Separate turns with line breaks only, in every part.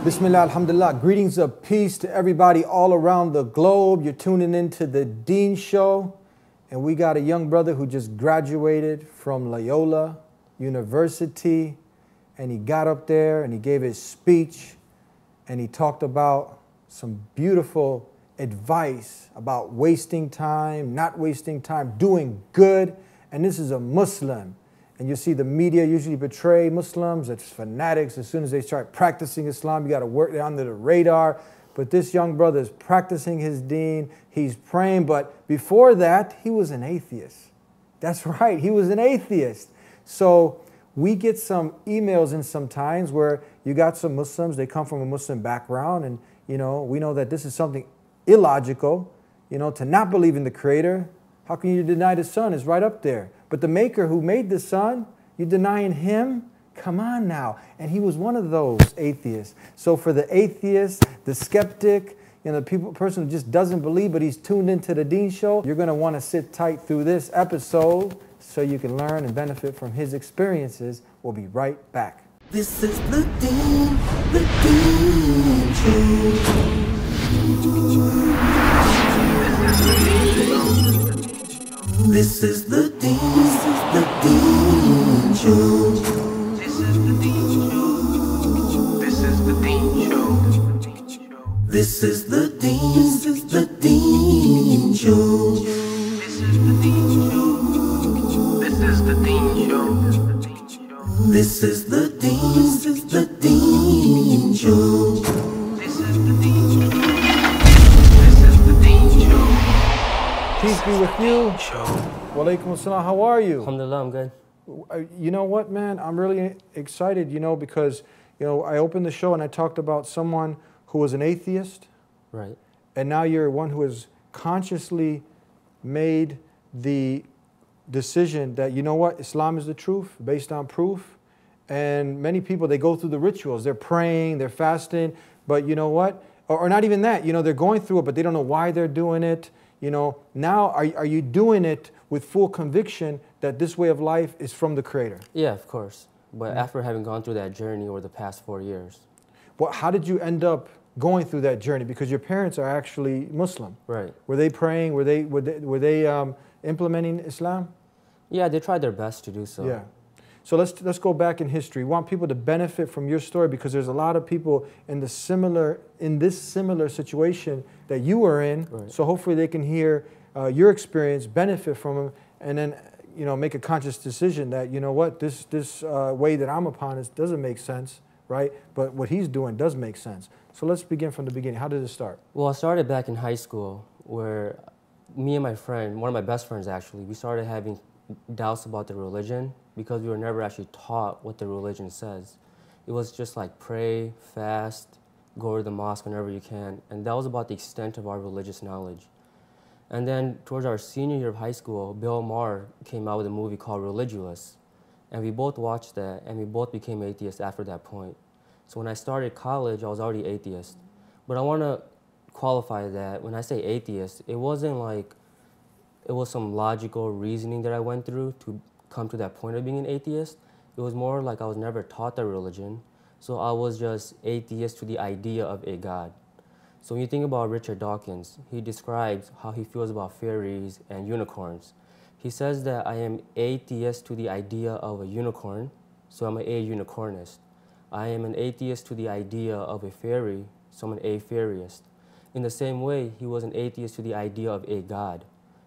Bismillah, alhamdulillah. Greetings of peace to everybody all around the globe. You're tuning into the Deen Show, and we got a young brother who just graduated from Loyola University, and he got up there and he gave his speech, and he talked about some beautiful advice about wasting time, not wasting time, doing good. And this is a Muslim. And you see the media usually portray Muslims as fanatics. As soon as they start practicing Islam, you got to work under the radar. But this young brother is practicing his deen. He's praying. But before that, he was an atheist. That's right. He was an atheist. So we get some emails in sometimes where you got some Muslims. They come from a Muslim background. And, we know that this is something illogical, to not believe in the Creator. How can you deny the sun? It's right up there. But the Maker who made the sun, you denying Him? Come on now. And he was one of those atheists. So for the atheist, the skeptic, the person who just doesn't believe, but he's tuned into the Deen Show, you're going to want to sit tight through this episode so you can learn and benefit from his experiences. We'll be right back.
This is the Deen Show. This is the Deen Show. This is the Deen Show. This is the Deen Show. This is the Deen Show. This is the Deen Show. This is the Deen Show. This is the Deen Show. This is the Deen Show.
Peace be with you. Wa alaikum assalam. How are you?
Alhamdulillah, I'm good.
You know what, man? I'm really excited, because, I opened the show and I talked about someone who was an atheist.
Right.
And now you're one who has consciously made the decision that, Islam is the truth, based on proof. And many people, they go through the rituals. They're praying, they're fasting, but you know what? Or not even that, they're going through it, but they don't know why they're doing it. Now are you doing it with full conviction that this way of life is from the Creator?
Yeah, of course. But after having gone through that journey over the past 4 years.
Well, how did you end up going through that journey? Because your parents are actually Muslim.
Right.
Were they praying? Were they implementing Islam?
Yeah, they tried their best to do so.
Yeah. So let's go back in history. We want people to benefit from your story because there's a lot of people in this similar situation that you were in.
Right.
So hopefully they can hear your experience, benefit from them, and then make a conscious decision that this way that I'm upon doesn't make sense, right? But what he's doing does make sense. So let's begin from the beginning. How did it start?
Well, I started back in high school where me and my friend, one of my best friends actually, we started having doubts about the religion because we were never actually taught what the religion says. It was just like pray, fast, go to the mosque whenever you can, and that was about the extent of our religious knowledge. And then towards our senior year of high school, Bill Maher came out with a movie called Religulous, and we both watched that, and we both became atheists after that point. So when I started college, I was already atheist. But I want to qualify that when I say atheist, it wasn't like it was some logical reasoning that I went through to come to that point of being an atheist. It was more like I was never taught the religion, so I was just atheist to the idea of a God. So when you think about Richard Dawkins, he describes how he feels about fairies and unicorns. He says that I am atheist to the idea of a unicorn, so I'm an a-unicornist. I am an atheist to the idea of a fairy, so I'm an a-fairyist. In the same way, he was an atheist to the idea of a God.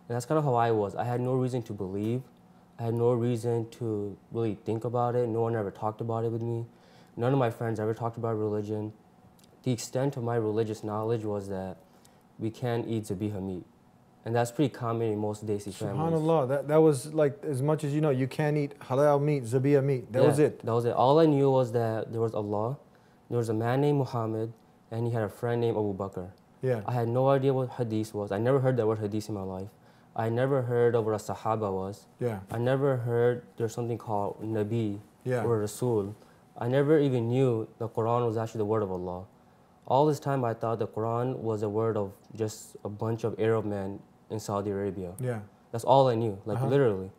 And that's kind of how I was. I had no reason to believe. I had no reason to really think about it. No one ever talked about it with me. None of my friends ever talked about religion. The extent of my religious knowledge was that we can't eat zabiha meat. And that's pretty common in most Desi families.
SubhanAllah, that was like as much as you can't eat halal meat, zabiha meat. That was it.
That was it. All I knew was that there was Allah, there was a man named Muhammad, and he had a friend named Abu Bakr.
Yeah.
I had no idea what hadith was. I never heard that word hadith in my life. I never heard of what a sahaba was.
Yeah.
I never heard there's something called Nabi or Rasul. I never even knew the Quran was actually the word of Allah. All this time I thought the Quran was a word of just a bunch of Arab men in Saudi Arabia.
Yeah.
That's all I knew, like literally.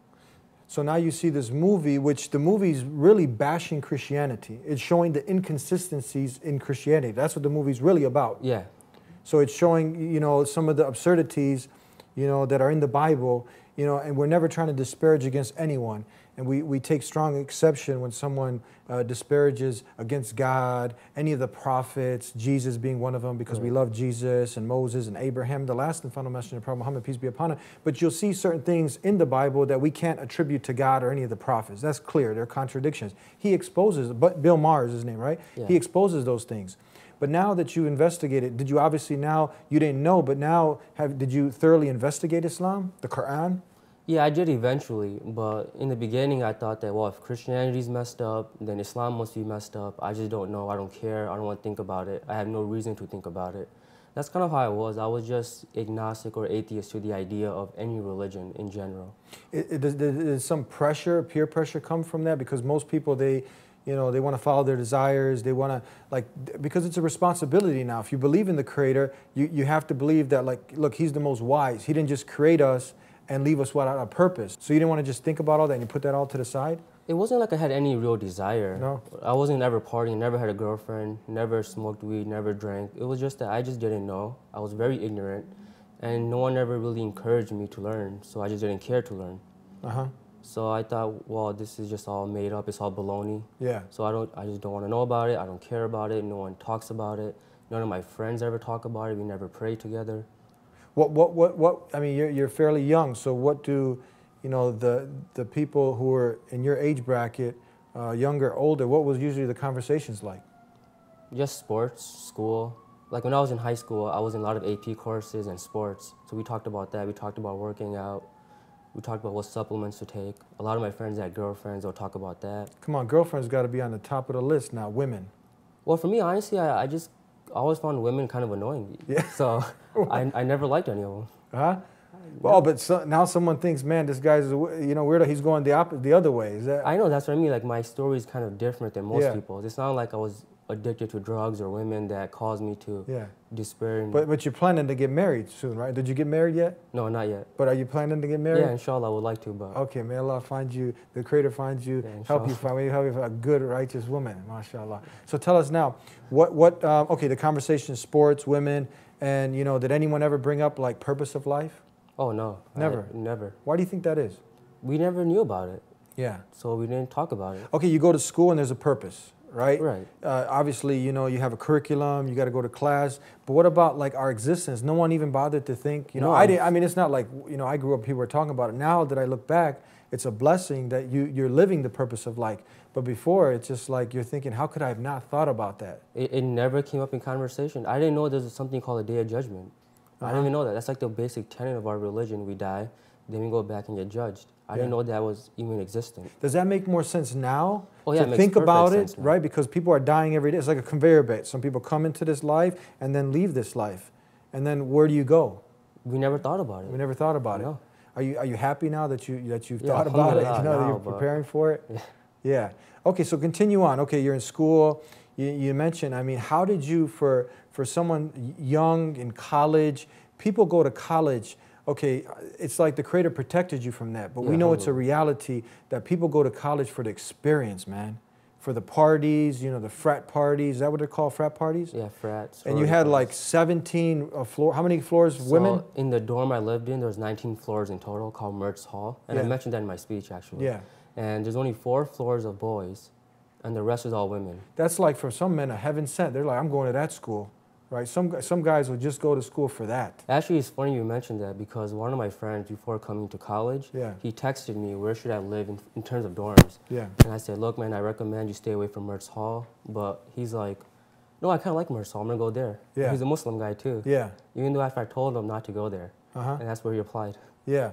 So now you see this movie, which the movie's really bashing Christianity. It's showing the inconsistencies in Christianity. That's what the movie's really about.
Yeah.
So it's showing, you know, some of the absurdities, you know, that are in the Bible, you know, and we're never trying to disparage against anyone. And we take strong exception when someone disparages against God, any of the prophets, Jesus being one of them, because we love Jesus and Moses and Abraham, the last and final messenger of Prophet Muhammad, peace be upon him. But you'll see certain things in the Bible that we can't attribute to God or any of the prophets. That's clear. There are contradictions. He exposes, but Bill Maher is his name, right?
Yeah.
He exposes those things. But now that you investigated, did you obviously now, you didn't know, but now did you thoroughly investigate Islam, the Quran?
Yeah, I did eventually, but in the beginning I thought that, well, if Christianity's messed up, then Islam must be messed up. I just don't know, I don't care, I don't want to think about it. I have no reason to think about it. That's kind of how I was. I was just agnostic or atheist to the idea of any religion in general.
Does some pressure, peer pressure come from that? Because most people, they want to follow their desires. They want to, because it's a responsibility now. If you believe in the Creator, you have to believe that, look, He's the most wise. He didn't just create us and leave us without a purpose. So you didn't want to just think about all that and you put that all to the side?
It wasn't like I had any real desire.
No?
I wasn't ever partying, never had a girlfriend, never smoked weed, never drank. It was just that I just didn't know. I was very ignorant, and no one ever really encouraged me to learn, so I just didn't care to learn. So I thought, well, this is just all made up, it's all baloney.
Yeah.
So I just don't want to know about it, I don't care about it, no one talks about it. None of my friends ever talk about it, we never pray together.
I mean, you're fairly young, so what do, you know, the people who are in your age bracket, younger, older, what was usually the conversations like?
Just sports, school. Like when I was in high school, I was in a lot of AP courses and sports. So we talked about that, we talked about working out, we talked about what supplements to take. A lot of my friends had girlfriends, they'll talk about that.
Come on, girlfriends got to be on the top of the list now, women.
Well, for me, honestly, I always found women kind of annoying.
Yeah.
So I never liked any of them.
Huh? Well, but now someone thinks, man, this guy's, you know, weirdo. He's going the other way. Is that?
I know, that's what I mean. Like, my story is kind of different than most
Yeah.
people's. It's not like I was addicted to drugs or women that caused me to despair.
But you're planning to get married soon, right? Did you get married yet?
No, not yet.
But are you planning to get married?
Yeah, inshallah, I would like to, but...
Okay, may Allah find you, the Creator finds you, help you find a good, righteous woman, mashallah. So tell us now, okay, the conversation, sports, women, and, you know, did anyone ever bring up, like, purpose of life?
Oh, no.
Never?
Never.
Why do you think that is?
We never knew about it.
Yeah.
So we didn't talk about it.
Okay, you go to school and there's a purpose, right?
Right.
Obviously, you know, you have a curriculum, you got to go to class, but what about, like, our existence? No one even bothered to think, you know,
No.
I mean, it's not like, you know, I grew up, people were talking about it. Now that I look back, it's a blessing that you're living the purpose of life. But before, it's just like you're thinking, how could I have not thought about that?
It never came up in conversation. I didn't know there's something called a day of judgment. I didn't even know that. That's like the basic tenet of our religion. We die, then we go back and get judged. I didn't know that was even existent.
Does that make more sense now
Oh, yeah, it
to
makes
think
perfect
about
sense
it,
now.
right? Because people are dying every day. It's like a conveyor belt. Some people come into this life and then leave this life. And then where do you go?
We never thought about it.
We never thought about
No.
it. Are you happy now that you've
Yeah,
thought about it? You know, that
now,
you're
but-
preparing for it?
Yeah.
Yeah. Okay, so continue on. Okay, you're in school. You mentioned, I mean, how did you, for someone young in college, people go to college, okay, it's like the Creator protected you from that, but we know it's a reality that people go to college for the experience, man. For the parties, you know, the frat parties. Is that what they're called, frat parties?
Yeah, frats.
And you had like 17 floors. How many floors, women?
So in the dorm I lived in, there was 19 floors in total, called Mertz Hall. And I
Yeah.
mentioned that in my speech, actually.
Yeah.
And there's only 4 floors of boys, and the rest is all women.
That's like, for some men, a heaven sent. They're like, I'm going to that school, right? Some guys will just go to school for that.
Actually, it's funny you mentioned that, because one of my friends, before coming to college, he texted me, where should I live in terms of dorms?
Yeah.
And I said, look, man, I recommend you stay away from Mertz Hall. But he's like, no, I kind of like Mertz Hall. I'm going to go there.
Yeah.
He's a Muslim guy, too.
Yeah.
Even though after I told him not to go there.
Uh-huh.
And that's where he applied.
Yeah.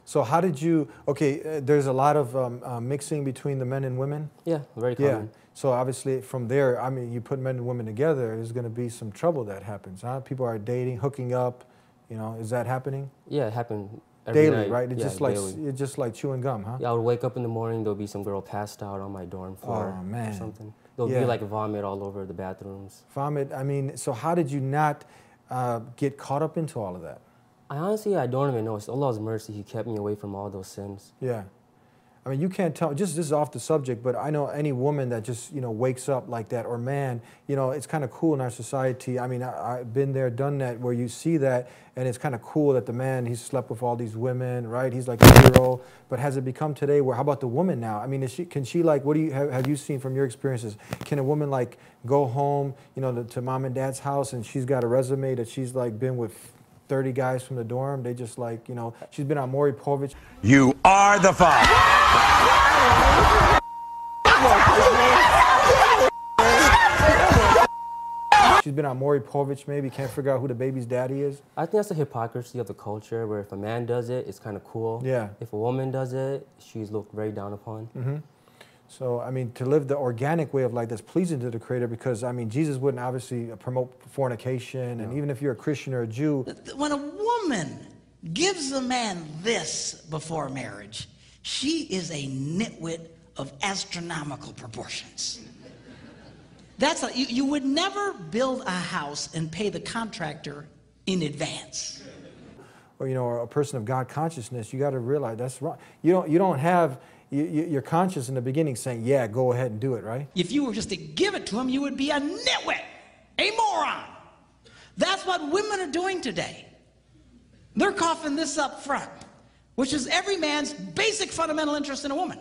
So how did you, okay, there's a lot of mixing between the men and women?
Yeah, very common.
Yeah. So obviously from there, I mean, you put men and women together, there's going to be some trouble that happens, huh? People are dating, hooking up, you know, is that happening?
Yeah, it happened every
Daily,
night.
right? It's
Yeah,
just like
daily.
it's just like chewing gum, huh?
Yeah, I would wake up in the morning, there'll be some girl passed out on my dorm floor
Oh, man.
or something. There'll
Yeah.
be like vomit all over the bathrooms.
Vomit, I mean, so how did you not get caught up into all of that?
I honestly, I don't even know. It's Allah's mercy. He kept me away from all those sins.
Yeah. I mean, you can't tell, just this is off the subject, but I know any woman that just, wakes up like that, or man, it's kind of cool in our society. I mean, I've been there, done that, where you see that, and it's kind of cool that the man, he's slept with all these women, right? He's like a hero. But has it become today where, how about the woman now? I mean, can she like, what do you, have you seen from your experiences? Can a woman like go home, to mom and dad's house, and she's got a resume that she's like been with 30 guys from the dorm? They just like, she's been on Maury Povich.
You are the father.
She's been on Maury Povich, maybe, can't figure out who the baby's daddy is.
I think that's the hypocrisy of the culture, where if a man does it, it's kind of cool.
Yeah.
If a woman does it, she's looked very down upon.
Mm-hmm. So, I mean, to live the organic way of life that's pleasing to the Creator, because, I mean, Jesus wouldn't obviously promote fornication, and even if you're a Christian or a Jew.
When a woman gives a man this before marriage, she is a nitwit of astronomical proportions. You would never build a house and pay the contractor in advance.
Or, a person of God consciousness, you got to realize that's wrong. You don't have your conscience in the beginning saying, yeah, go ahead and do it, right?
If you were just to give it to him, you would be a nitwit, a moron. That's what women are doing today. They're coughing this up front, which is every man's basic fundamental interest in a woman.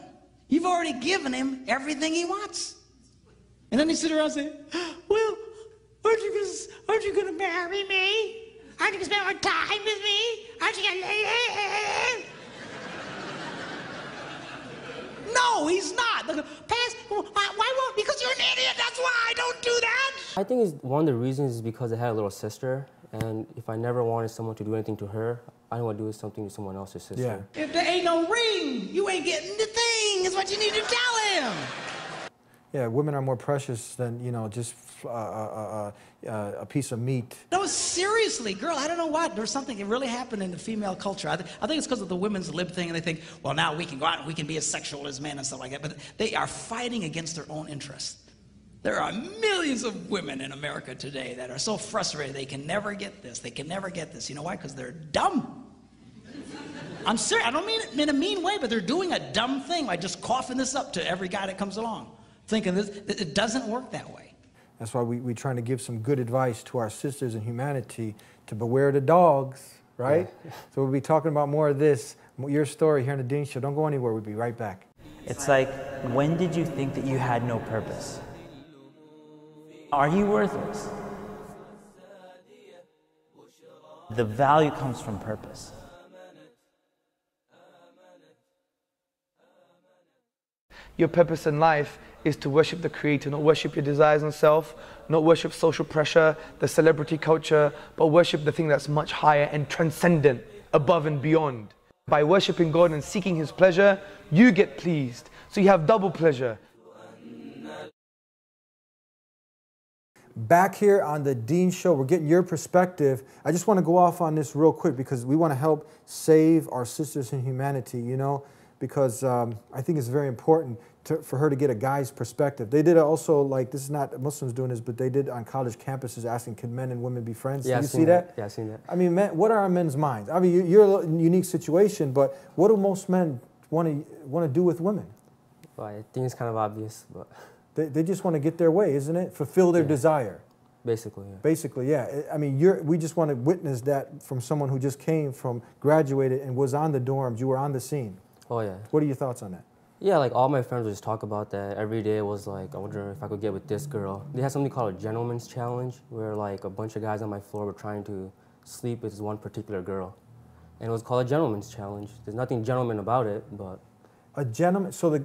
You've already given him everything he wants. And then he sit around and say, well, aren't you going to marry me? Aren't you going to spend more time with me? Aren't you going to... No, he's not. Why won't? Because you're an idiot. That's why. Don't do that.
I think one of the reasons is because I had a little sister, and if I never wanted someone to do anything to her, I don't want to do something to someone else's sister.
Yeah.
If there ain't no ring, you ain't getting the thing, is what you need to tell him.
Yeah, women are more precious than, just a piece of meat.
No, seriously, girl, I don't know what. There's something that really happened in the female culture. I think it's because of the women's lib thing, and they think, well, now we can go out and we can be as sexual as men and stuff like that. But they are fighting against their own interests. There are millions of women in America today that are so frustrated they can never get this. They can never get this. You know why? Because they're dumb. I'm serious. I don't mean it in a mean way, but they're doing a dumb thing by just coughing this up to every guy that comes along, thinking this, it doesn't work that way.
That's why we're trying to give some good advice to our sisters in humanity to beware the dogs, right? Yeah. So we'll be talking about more of this, your story here on The Dean Show. Don't go anywhere. We'll be right back.
It's like, when did you think that you had no purpose? Are you worthless? The value comes from purpose.
Your purpose in life is to worship the Creator, not worship your desires and self, not worship social pressure, the celebrity culture, but worship the thing that's much higher and transcendent, above and beyond. By worshiping God and seeking His pleasure, you get pleased. So you have double pleasure.
Back here on The Dean Show, we're getting your perspective. I just want to go off on this real quick because we want to help save our sisters in humanity, because I think it's very important for her to get a guy's perspective. They did also, like, this is not Muslims doing this, but they did on college campuses asking, can men and women be friends?
Yeah,
Did you see that?
Yeah, I've seen that.
I mean, men, what are our men's minds? I mean, you're in a unique situation, but what do most men want to do with women?
Well, I think it's kind of obvious, but...
They just want to get their way, isn't it? Fulfill their desire.
Basically, yeah.
Basically, yeah. I mean, we just want to witness that from someone who just came from, graduated, and was on the dorms. You were on the scene.
Oh, yeah.
What are your thoughts on that?
Yeah, like all my friends would just talk about that. Every day was like, I wonder if I could get with this girl. They had something called a gentleman's challenge, where like a bunch of guys on my floor were trying to sleep with this one particular girl. And it was called a gentleman's challenge. There's nothing gentleman about it, but...
A gentleman, so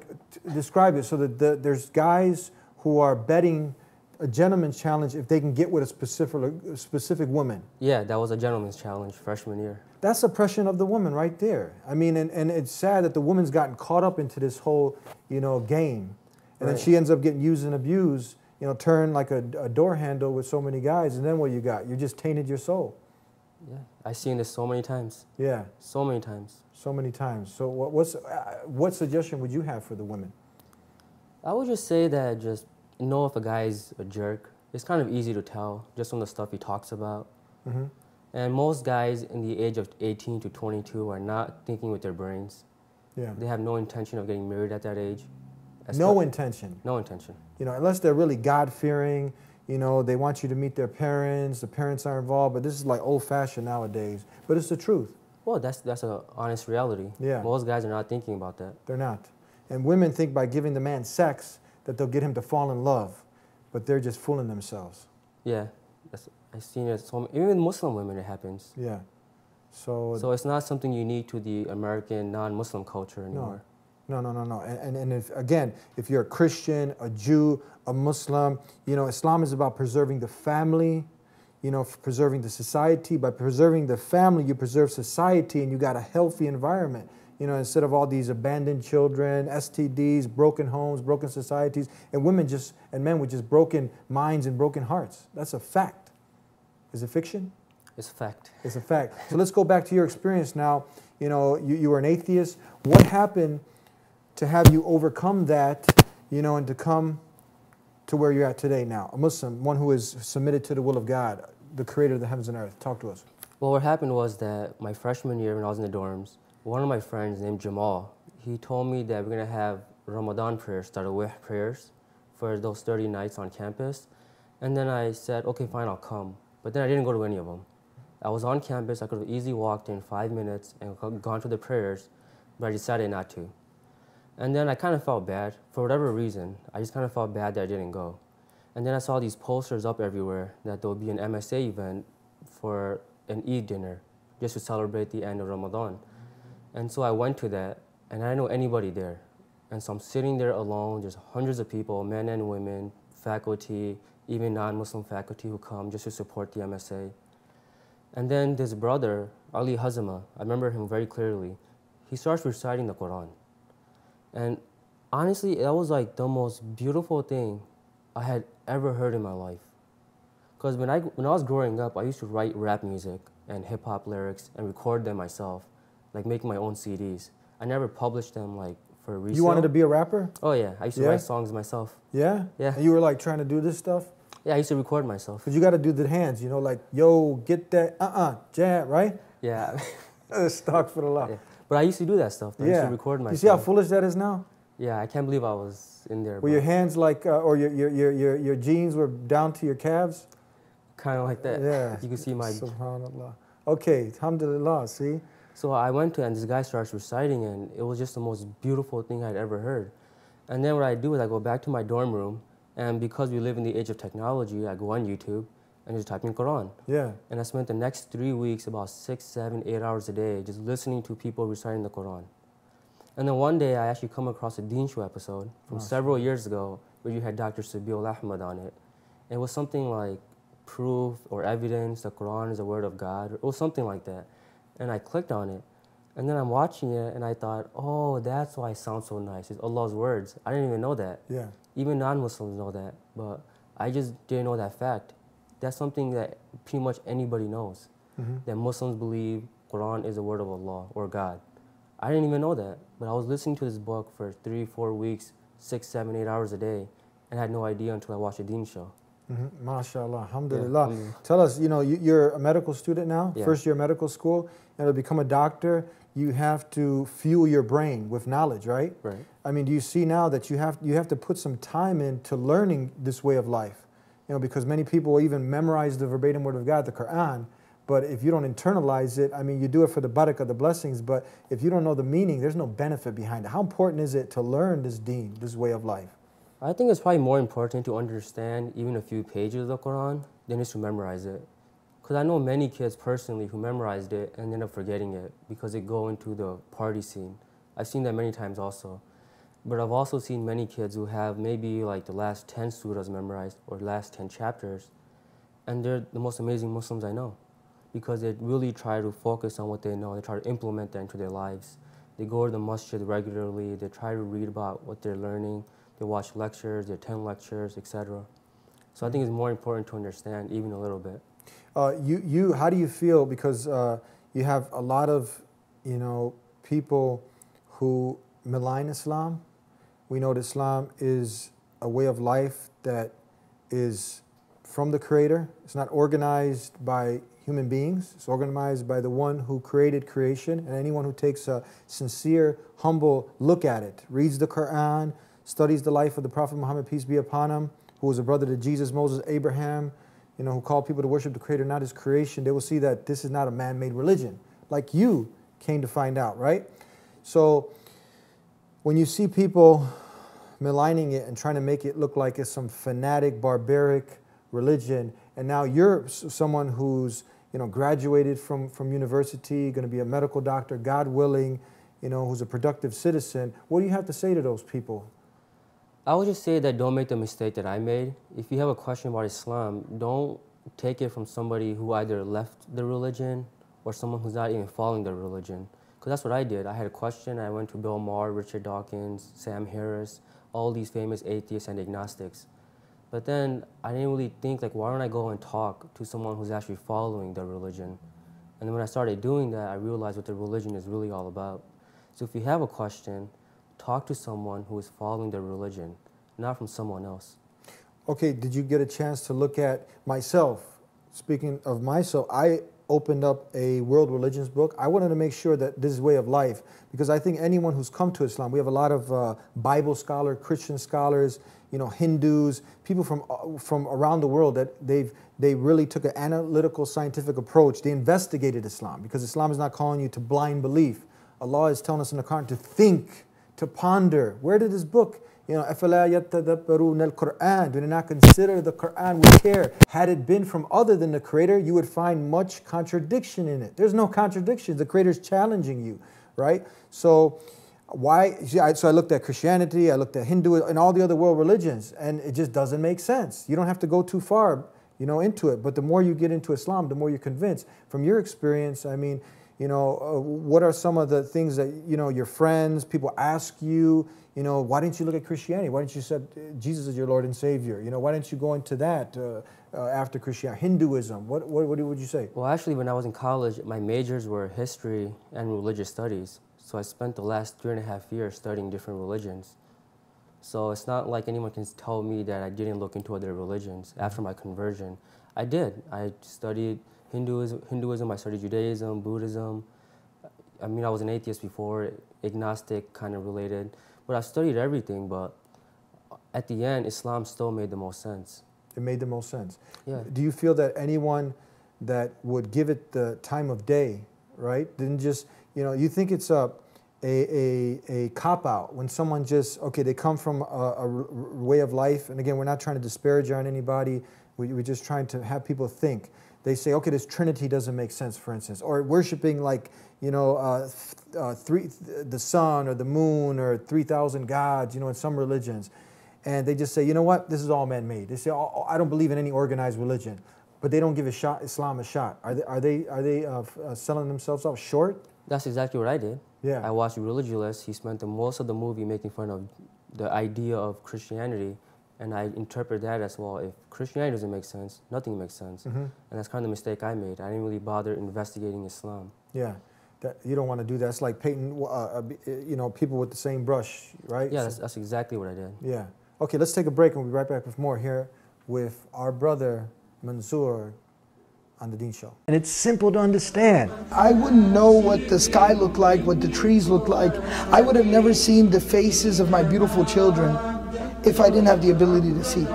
describe it. So there's guys who are betting a gentleman's challenge if they can get with a specific woman.
Yeah, that was a gentleman's challenge freshman year. That's
oppression of the woman right there. I mean, and it's sad that the woman's gotten caught up into this whole, game. And then she ends up getting used and abused, turned like a door handle with so many guys. And then what you got? You just tainted your soul.
Yeah, I've seen this so many times.
Yeah.
So many times.
So many times. So what suggestion would you have for the women?
I would just say that just know if a guy's a jerk. It's kind of easy to tell just from the stuff he talks about. Mm-hmm. And most guys in the age of 18 to 22 are not thinking with their brains.
Yeah.
They have no intention of getting married at that age.
No intention.
No intention.
You know, unless they're really God-fearing, you know, they want you to meet their parents, the parents are involved, but this is like old-fashioned nowadays. But it's the truth.
Well, that's an honest reality.
Yeah.
Most guys are not thinking about that.
They're not. And women think by giving the man sex that they'll get him to fall in love, but they're just fooling themselves.
Yeah, I've seen it. Even with Muslim women, it happens.
Yeah. So
it's not something unique to the American non-Muslim culture anymore.
No. And if, again, if you're a Christian, a Jew, a Muslim, you know, Islam is about preserving the family, you know, preserving the society. By preserving the family, you preserve society and you got a healthy environment. You know, instead of all these abandoned children, STDs, broken homes, broken societies, and men with just broken minds and broken hearts. That's a fact. Is it fiction?
It's a fact.
It's a fact. So let's go back to your experience now. You know, you were an atheist. What happened to have you overcome that, you know, and to come to where you're at today now? A Muslim, one who is submitted to the will of God, the creator of the heavens and earth. Talk to us.
Well, what happened was that my freshman year when I was in the dorms, one of my friends named Jamal, he told me that we're going to have Ramadan prayers, Tarawih prayers, for those 30 nights on campus. And then I said, okay, fine, I'll come. But then I didn't go to any of them. I was on campus, I could have easily walked in 5 minutes and gone to the prayers, but I decided not to. And then I kind of felt bad. For whatever reason, I just kind of felt bad that I didn't go. And then I saw these posters up everywhere that there would be an MSA event for an Eid dinner, just to celebrate the end of Ramadan. And so I went to that, and I didn't know anybody there. And so I'm sitting there alone, there's hundreds of people, men and women, faculty, even non-Muslim faculty who come just to support the MSA. And then this brother, Ali Hazama, I remember him very clearly, he starts reciting the Quran. And honestly, that was like the most beautiful thing I had ever heard in my life. Because when I was growing up, I used to write rap music and hip-hop lyrics and record them myself, like making my own CDs. I never published them like for resale.
You wanted to be a rapper?
Oh yeah, I used to write songs myself.
Yeah?
Yeah.
And you were like trying to do this stuff?
Yeah, I used to record myself.
Because you got to do the hands, you know, like, yo, get that, jab, right?
Yeah.
Astaghfirullah.
Yeah. But I used to do that stuff. I used to record myself.
You see how foolish that is now?
Yeah, I can't believe I was in there.
Were your hands like, or your jeans were down to your calves?
Kind of like that.
Yeah.
You can see my...
Subhanallah. Okay, alhamdulillah, see?
So I went to, and this guy starts reciting, and it was just the most beautiful thing I'd ever heard. And then what I do is I go back to my dorm room, and because we live in the age of technology, I go on YouTube and just type in Quran.
Yeah.
And I spent the next 3 weeks, about 6, 7, 8 hours a day, just listening to people reciting the Quran. And then one day I actually come across a TheDeenShow episode from several years ago where you had Dr. Sabil Ahmed on it. And it was something like proof or evidence the Quran is a word of God. It was something like that. And I clicked on it. And then I'm watching it and I thought, oh, that's why it sounds so nice. It's Allah's words. I didn't even know that.
Yeah.
Even non-Muslims know that. But I just didn't know that fact. That's something that pretty much anybody knows. That Muslims believe Quran is a word of Allah or God. I didn't even know that. But I was listening to this book for 3, 4 weeks, 6, 7, 8 hours a day, and I had no idea until I watched TheDeenShow.
MashaAllah, alhamdulillah. Tell us, you know, you're a medical student now, first year medical school, and to become a doctor, you have to fuel your brain with knowledge, right?
Right.
I mean, do you see now that you have to put some time into learning this way of life? You know, because many people will even memorize the verbatim word of God, the Quran, but if you don't internalize it, I mean, you do it for the barakah, the blessings, but if you don't know the meaning, there's no benefit behind it. How important is it to learn this deen, this way of life?
I think it's probably more important to understand even a few pages of the Quran than just to memorize it. Because I know many kids personally who memorized it and end up forgetting it because they go into the party scene. I've seen that many times also. But I've also seen many kids who have maybe like the last 10 surahs memorized or last 10 chapters, and they're the most amazing Muslims I know because they really try to focus on what they know. They try to implement that into their lives. They go to the masjid regularly. They try to read about what they're learning. They watch lectures, they attend lectures, etc. So I think it's more important to understand even a little bit.
How do you feel, because you have a lot of, you know, people who malign Islam. We know that Islam is a way of life that is from the Creator. It's not organized by human beings. It's organized by the one who created creation, and anyone who takes a sincere, humble look at it, reads the Quran, studies the life of the Prophet Muhammad, peace be upon him, who was a brother to Jesus, Moses, Abraham, who called people to worship the Creator, not His creation. They will see that this is not a man-made religion, like you came to find out, right? So when you see people maligning it and trying to make it look like it's some fanatic, barbaric religion, and now you're someone who's graduated from university, going to be a medical doctor, God willing, who's a productive citizen, what do you have to say to those people?
I would just say that don't make the mistake that I made. If you have a question about Islam, don't take it from somebody who either left the religion or someone who's not even following the religion. Because that's what I did. I had a question, I went to Bill Maher, Richard Dawkins, Sam Harris, all these famous atheists and agnostics. But then I didn't really think, like, why don't I go and talk to someone who's actually following the religion? And then when I started doing that, I realized what the religion is really all about. So if you have a question, talk to someone who is following the religion, not from someone else.
Okay, did you get a chance to look at myself? Speaking of myself, I opened up a world religions book. I wanted to make sure that this is way of life, because I think anyone who's come to Islam, we have a lot of Bible scholars, Christian scholars, Hindus, people from around the world that they really took an analytical, scientific approach. They investigated Islam, because Islam is not calling you to blind belief. Allah is telling us in the Quran to think, to ponder. Where did this book, أَفَلَا يَتَّدَبَّرُونَ الْقُرْآنَ, do they not consider the Quran with care? Had it been from other than the Creator, you would find much contradiction in it. There's no contradiction. The Creator's challenging you, right? So why? So I looked at Christianity, I looked at Hindu, and all the other world religions, and it just doesn't make sense. You don't have to go too far, into it. But the more you get into Islam, the more you're convinced. From your experience, I mean, what are some of the things that, your friends, people ask you, why didn't you look at Christianity? Why didn't you say Jesus is your Lord and Savior? Why didn't you go into that after Christianity? Hinduism, what would you say?
Well, actually, when I was in college, my majors were history and religious studies. So I spent the last 3.5 years studying different religions. So it's not like anyone can tell me that I didn't look into other religions after my conversion. I did. I studied Hinduism, I studied Judaism, Buddhism. I mean, I was an atheist before, agnostic kind of related. But I studied everything, but at the end, Islam still made the most sense.
It made the most sense.
Yeah.
Do you feel that anyone that would give it the time of day, right, didn't just, you think it's a cop-out when someone just, okay, they come from a way of life, and again, we're not trying to disparage on anybody, we're just trying to have people think. They say, okay, this Trinity doesn't make sense, for instance, or worshiping like, the sun or the moon or 3,000 gods, in some religions. And they just say, you know what, this is all man-made. They say, oh, I don't believe in any organized religion, but they don't give Islam a shot. Are they selling themselves out short?
That's exactly what I did.
Yeah.
I watched Religulous. He spent most of the movie making fun of the idea of Christianity. And I interpret that as, well, if Christianity doesn't make sense, nothing makes sense. Mm-hmm. And that's kind of the mistake I made. I didn't really bother investigating Islam.
Yeah, you don't want to do that. It's like painting, people with the same brush, right?
Yeah, that's exactly what I did.
Yeah. Okay, let's take a break and we'll be right back with more here with our brother, Mansoor, on The Deen Show.
And it's simple to understand.
I wouldn't know what the sky looked like, what the trees looked like. I would have never seen the faces of my beautiful children if I didn't have the ability to see.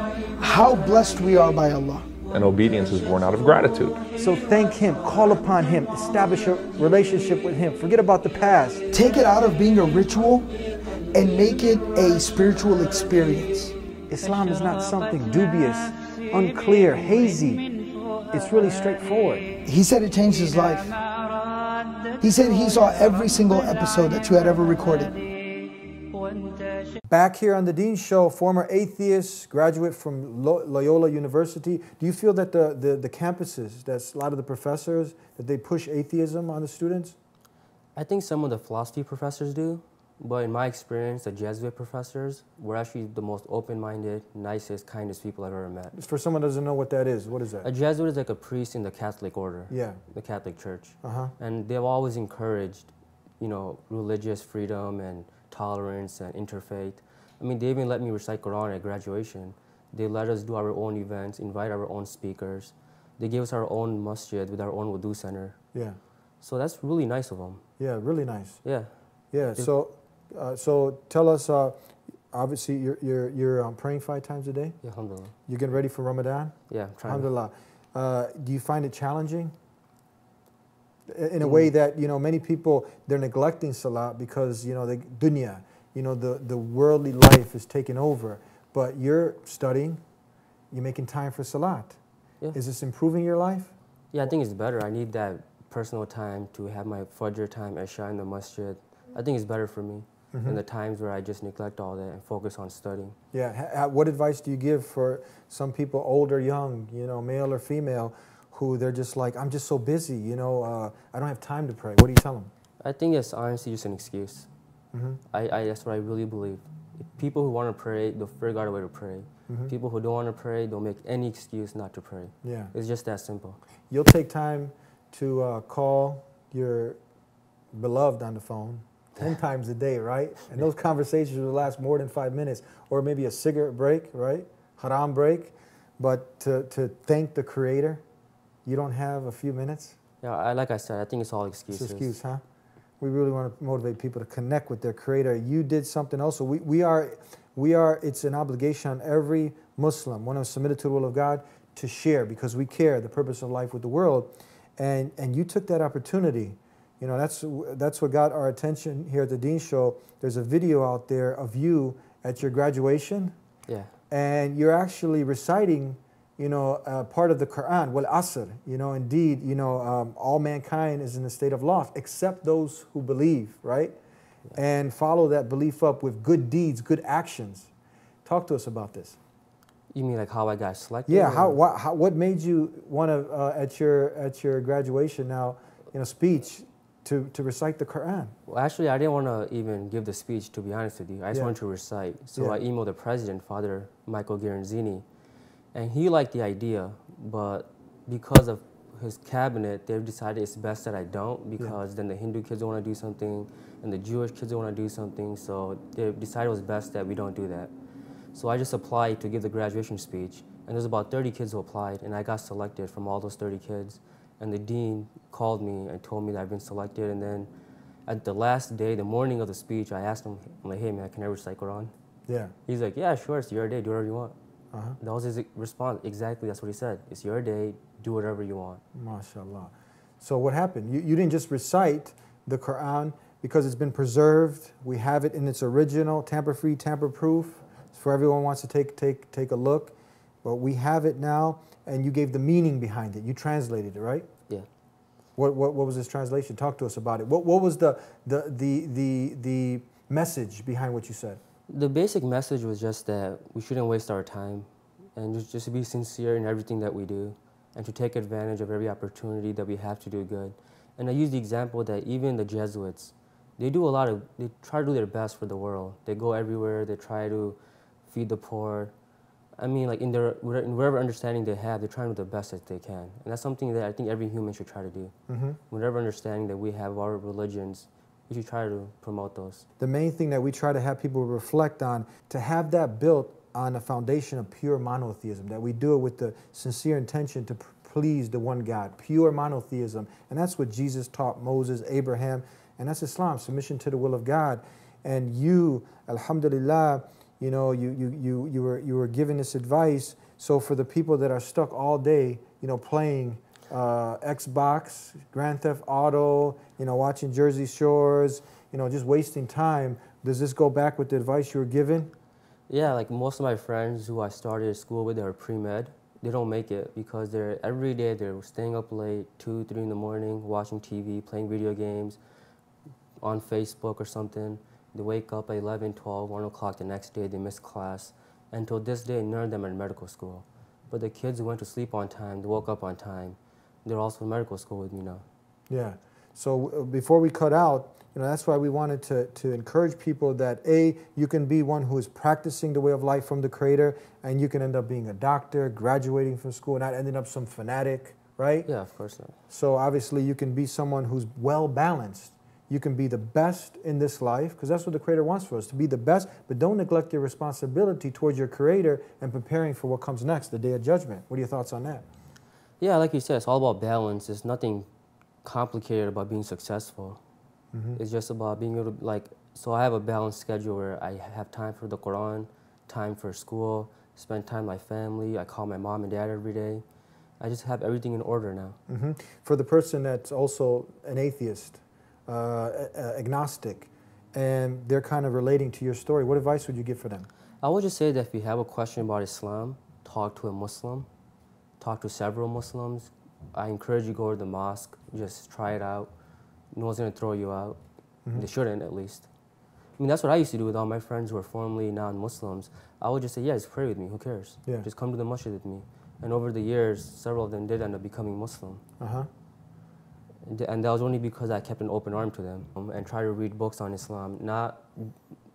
How blessed we are by Allah.
And obedience is born out of gratitude.
So thank Him, call upon Him, establish a relationship with Him. Forget about the past.
Take it out of being a ritual and make it a spiritual experience.
Islam is not something dubious, unclear, hazy. It's really straightforward.
He said it changed his life. He said he saw every single episode that you had ever recorded.
Back here on The Deen Show, former atheist, graduate from Loyola University. Do you feel that the campuses, that's a lot of the professors, that they push atheism on the students?
I think some of the philosophy professors do, but in my experience, the Jesuit professors were actually the most open-minded, nicest, kindest people I've ever met.
For someone who doesn't know what that is, what is that?
A Jesuit is like a priest in the Catholic order,
yeah,
the Catholic Church.
Uh-huh.
And they've always encouraged, religious freedom and tolerance and interfaith. I mean, they even let me recite Quran at graduation. They let us do our own events, invite our own speakers. They gave us our own masjid with our own wudu center.
Yeah.
So that's really nice of them.
Yeah, really nice.
Yeah.
Yeah. So tell us. Obviously, you're praying 5 times a day.
Yeah, alhamdulillah.
You're getting ready for Ramadan.
Yeah, I'm trying.
Alhamdulillah. Do you find it challenging? In a way that, you know, many people, they're neglecting salah because, you know, the dunya, you know, the worldly life is taking over. But you're studying, you're making time for salat.
Yeah.
Is this improving your life?
Yeah, I think it's better. I need that personal time to have my Fajr time, Isha in the masjid. I think it's better for me than the times where I just neglect all that and focus on studying.
Yeah. What advice do you give for some people, old or young, you know, male or female, who they're just like, I'm just so busy, you know, I don't have time to pray? What do you tell them?
I think it's honestly just an excuse. That's what I really believe. People who want to pray, they'll figure out a way to pray. People who don't want to pray, they'll make any excuse not to pray.
Yeah.
It's just that simple.
You'll take time to call your beloved on the phone 10 times a day, right? And those conversations will last more than 5 minutes, or maybe a cigarette break, right? Haram break. But to thank the Creator, you don't have a few minutes?
Yeah, like I said, I think it's all excuses.
It's an excuse, huh? We really want to motivate people to connect with their Creator. You did something also. We are. It's an obligation on every Muslim, one who is submitted to the will of God, to share, because we care the purpose of life with the world. And you took that opportunity. You know, that's what got our attention here at the Deen Show. There's a video out there of you at your graduation.
Yeah.
And you're actually reciting, you know, part of the Quran, wal asr. You know, indeed, you know, all mankind is in a state of loss except those who believe, right? Yeah. And follow that belief up with good deeds, good actions. Talk to us about this.
You mean like how I got selected?
Yeah. What made you want to at your graduation now, you know, speech to recite the Quran?
Well, actually, I didn't want to even give the speech, to be honest with you. I just wanted to recite. So I emailed the president, Father Michael Garanzini, and he liked the idea, but because of his cabinet, they've decided it's best that I don't, because then the Hindu kids want to do something, and the Jewish kids want to do something, so they decided it was best that we don't do that. So I just applied to give the graduation speech, and there's about 30 kids who applied, and I got selected from all those 30 kids. And the dean called me and told me that I've been selected, and then at the last day, the morning of the speech, I asked him, I'm like, hey man, can I recite Quran?
Yeah.
He's like, yeah, sure, it's your day, do whatever you want. That was his response. Exactly, that's what he said. It's your day, do whatever you want.
MashaAllah. So what happened? You didn't just recite the Quran because it's been preserved. We have it in its original, tamper-free, tamper-proof. For everyone who wants to take a look. But we have it now, and you gave the meaning behind it. You translated it, right?
Yeah.
What was this translation? Talk to us about it. What was the message behind what you said?
The basic message was just that we shouldn't waste our time, and just to be sincere in everything that we do, and to take advantage of every opportunity that we have to do good. And I use the example that even the Jesuits, they try to do their best for the world. They go everywhere, they try to feed the poor. I mean, like in whatever understanding they have, they're trying to do the best that they can. And that's something that I think every human should try to do. Whatever understanding that we have of our religions, we should try to promote those. The main thing that we try to have people reflect on, to have that built on a foundation of pure monotheism, that we do it with the sincere intention to please the one God, pure monotheism. And that's what Jesus taught Moses, Abraham, and that's Islam, submission to the will of God. And you, alhamdulillah, you know, you were giving this advice. So for the people that are stuck all day, you know, playing Xbox, Grand Theft Auto, you know, watching Jersey Shores, you know, just wasting time, does this go back with the advice you were given? Yeah, like most of my friends who I started school with, they were pre-med. They don't make it because every day they're staying up late, 2, 3 in the morning, watching TV, playing video games, on Facebook or something. They wake up at 11, 12, 1 o'clock the next day, they miss class. Until this day, none of them are in medical school. But the kids who went to sleep on time, they woke up on time, they're also in medical school with me now. Yeah. So before we cut out, you know, that's why we wanted to encourage people that A, you can be one who is practicing the way of life from the Creator, and you can end up being a doctor, graduating from school, not ending up some fanatic, right? Yeah, of course not. So obviously you can be someone who's well balanced.
You can be the best in this life, because that's what the Creator wants for us, to be the best, but don't neglect your responsibility towards your Creator and preparing for what comes next, the Day of Judgment. What are your thoughts on that?
Yeah, like you said, it's all about balance. There's nothing complicated about being successful. It's just about being able to, like, so I have a balanced schedule where I have time for the Quran, time for school, spend time with my family. I call my mom and dad every day. I just have everything in order now.
For the person that's also an atheist, agnostic, and they're kind of relating to your story, what advice would you give for them?
I would just say that if you have a question about Islam, talk to a Muslim, talk to several Muslims. I encourage you to go to the mosque, just try it out. No one's going to throw you out. They shouldn't, at least. I mean, that's what I used to do with all my friends who are formerly non-Muslims. I would just say, yeah, just pray with me, who cares?
Yeah.
Just come to the masjid with me. And over the years, several of them did end up becoming Muslim. And that was only because I kept an open arm to them and try to read books on Islam. Not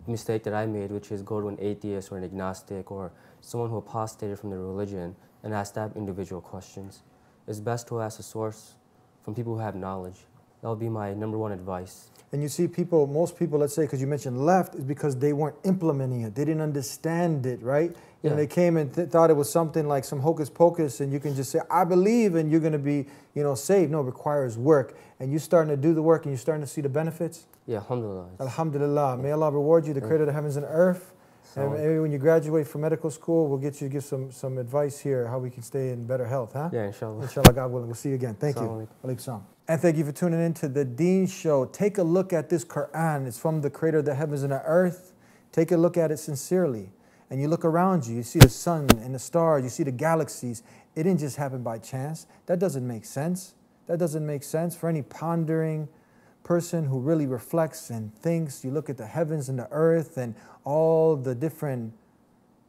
mistake that I made, which is go to an atheist or an agnostic or someone who apostated from their religion and ask that individual questions. It's best to ask a source from people who have knowledge. That would be my #1 advice.
And you see people, most people, let's say, because you mentioned left, is because they weren't implementing it. They didn't understand it, right?
Yeah.
And they came and thought it was something like some hocus pocus, and you can just say, I believe, and you're going to be, saved. No, it requires work. And you're starting to do the work, and you're starting to see the benefits.
Yeah, alhamdulillah.
Alhamdulillah. May Allah reward you, the Creator of the heavens and earth. And maybe when you graduate from medical school, we'll get you to give some advice here, how we can stay in better health, huh?
Yeah, inshallah.
Inshallah, God willing. We'll see you again. Thank you.
Assalamu
Alaikum salam. And thank you for tuning in to The Deen Show. Take a look at this Quran. It's from the Creator of the heavens and the earth. Take a look at it sincerely. And you look around you, you see the sun and the stars, you see the galaxies. It didn't just happen by chance. That doesn't make sense. That doesn't make sense for any pondering person who really reflects and thinks. You look at the heavens and the earth and all the different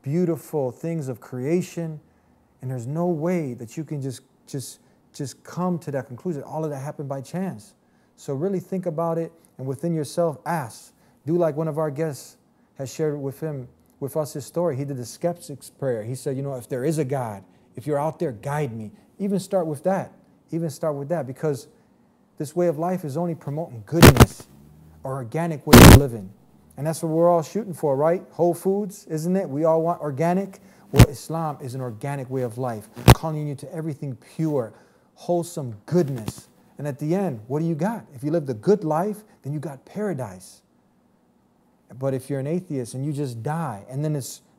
beautiful things of creation, and there's no way that you can just come to that conclusion. All of that happened by chance. So really think about it, and within yourself ask. Do like one of our guests has shared with us his story. He did the skeptic's prayer. He said, if there is a God, if you're out there, guide me. Even start with that. Even start with that, because this way of life is only promoting goodness, or organic way of living. And that's what we're all shooting for, right? Whole foods, isn't it? We all want organic. Well, Islam is an organic way of life, calling you to everything pure, wholesome goodness. And at the end, what do you got? If you live the good life, then you got paradise. But if you're an atheist and you just die, and then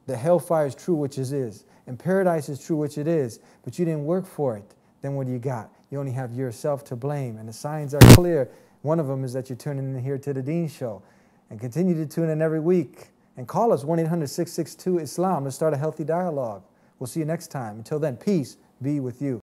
the hellfire is true, which it is, and paradise is true, which it is, but you didn't work for it, then what do you got? You only have yourself to blame. And the signs are clear. One of them is that you're tuning in here to The Deen Show. And continue to tune in every week. And call us 1-800-662-ISLAM. Let's start a healthy dialogue. We'll see you next time. Until then, peace be with you.